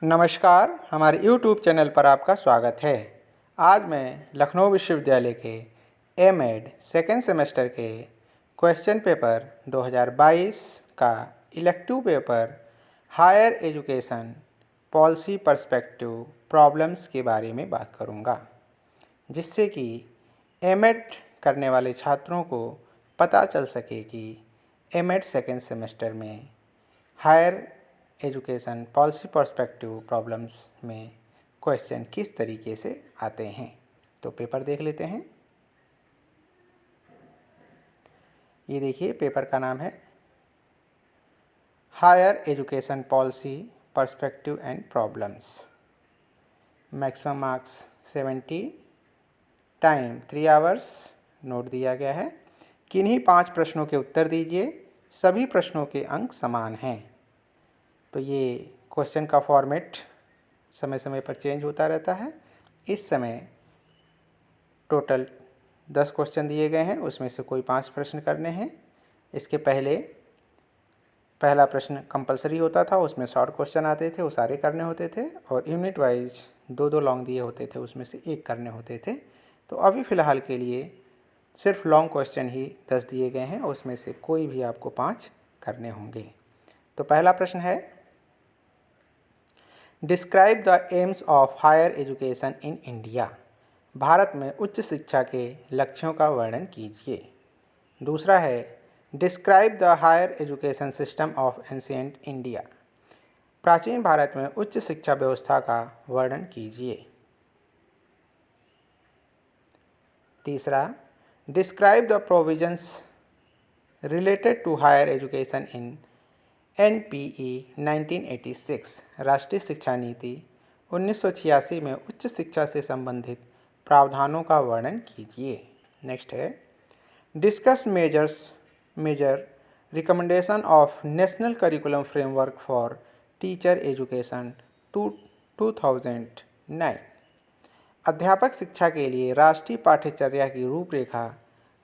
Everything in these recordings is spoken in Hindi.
नमस्कार, हमारे YouTube चैनल पर आपका स्वागत है। आज मैं लखनऊ विश्वविद्यालय के एम.एड सेकेंड सेमेस्टर के क्वेश्चन पेपर 2022 का elective paper higher education policy perspective problems के बारे में बात करूंगा, जिससे कि एम.एड करने वाले छात्रों को पता चल सके कि एम.एड सेकेंड सेमेस्टर में higher education policy perspective problems में क्वेश्चन किस तरीके से आते हैं। तो पेपर देख लेते हैं। ये देखिए, पेपर का नाम है higher education policy perspective and problems. Maximum marks 70, time 3 hours note दिया गया है। किन्हीं 5 प्रश्नों के उत्तर दीजिए, सभी प्रश्नों के अंक समान हैं। तो ये क्वेश्चन का फॉर्मेट समय समय पर चेंज होता रहता है। इस समय टोटल 10 क्वेश्चन दिए गए हैं, उसमें से कोई 5 प्रश्न करने हैं। इसके पहले पहला प्रश्न कंपलसरी होता था, उसमें शॉर्ट क्वेश्चन आते थे, वो सारे करने होते थे, और यूनिट वाइज 2-2 लॉन्ग दिए होते थे, उसमें से एक करने होते थे। तो अभी फ़िलहाल के लिए सिर्फ लॉन्ग क्वेश्चन ही 10 दिए गए हैं, उसमें से कोई भी आपको 5 करने होंगे। तो पहला प्रश्न है, describe the aims of higher education in India. Bharat में उच्च शिक्षा के लक्ष्यों का वर्णन कीजिए। दूसरा है, describe the higher education system of ancient India. प्राचीन भारत में उच्च शिक्षा व्यवस्था का वर्णन कीजिए। तीसरा, describe the provisions related to higher education in NPE 1986। राष्ट्रीय शिक्षा नीति 1986 में उच्च शिक्षा से संबंधित प्रावधानों का वर्णन कीजिए। नेक्स्ट है, discuss major recommendation of national curriculum framework for teacher education 2009। अध्यापक शिक्षा के लिए राष्ट्रीय पाठ्यचर्या की रूपरेखा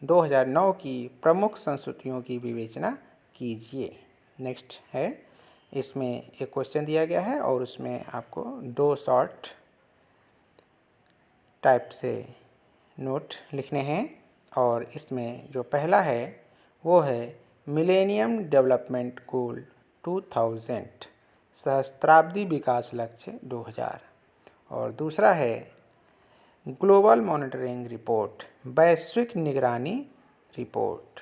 2009 की प्रमुख संस्तुतियों की विवेचना कीजिए। नेक्स्ट है, इसमें एक क्वेश्चन दिया गया है और उसमें आपको 2 शॉर्ट टाइप से नोट लिखने हैं, और इसमें जो पहला है वो है मिलेनियम डेवलपमेंट गोल 2000, सहस्त्राब्दी विकास लक्ष्य 2000, और दूसरा है ग्लोबल मॉनिटरिंग रिपोर्ट, वैश्विक निगरानी रिपोर्ट।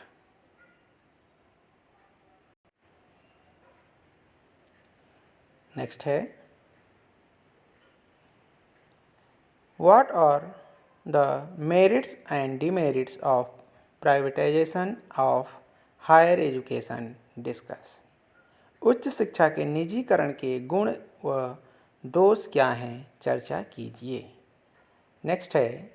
नेक्स्ट है, what are the merits and demerits of privatisation of higher education discuss. उच्च शिक्षा के निजीकरण के गुण व दोष क्या हैं, चर्चा कीजिए। नेक्स्ट है,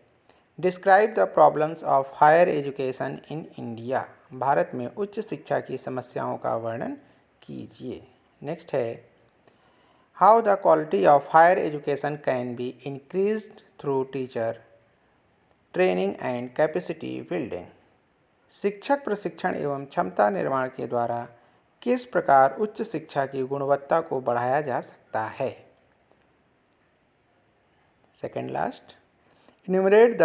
describe the problems of higher education in India. Bharat में उच्च शिक्षा की समस्याओं का वर्णन कीजिए। नेक्स्ट है, how the quality of higher education can be increased through teacher training and capacity building. शिक्षक प्रशिक्षण एवं क्षमता निर्माण के द्वारा किस प्रकार उच्च शिक्षा की गुणवत्ता को बढ़ाया जा सकता है। Second last, enumerate the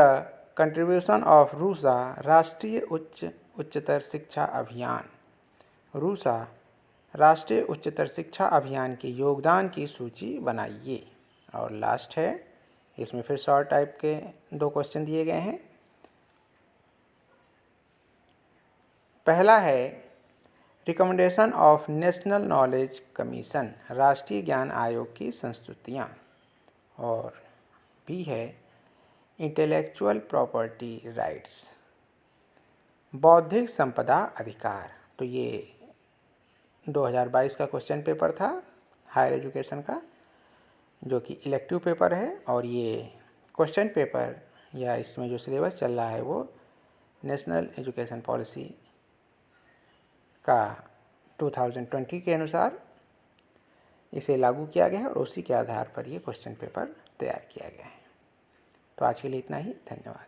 contribution of RUSA राष्ट्रीय उच्चतर शिक्षा अभियान। रूसा राष्ट्रीय उच्चतर शिक्षा अभियान के योगदान की सूची बनाइए। और लास्ट है, इसमें फिर शॉर्ट टाइप के 2 क्वेश्चन दिए गए हैं। पहला है, recommendation of national knowledge commission, राष्ट्रीय ज्ञान आयोग की संस्तुतियाँ, और बी है इंटेलेक्चुअल प्रॉपर्टी राइट्स, बौद्धिक संपदा अधिकार। तो ये 2022 का क्वेश्चन पेपर था हायर एजुकेशन का, जो कि इलेक्टिव पेपर है, और ये क्वेश्चन पेपर या इसमें जो सिलेबस चल रहा है वो नेशनल एजुकेशन पॉलिसी का 2020 के अनुसार इसे लागू किया गया है, और उसी के आधार पर ये क्वेश्चन पेपर तैयार किया गया है। तो आज के लिए इतना ही, धन्यवाद।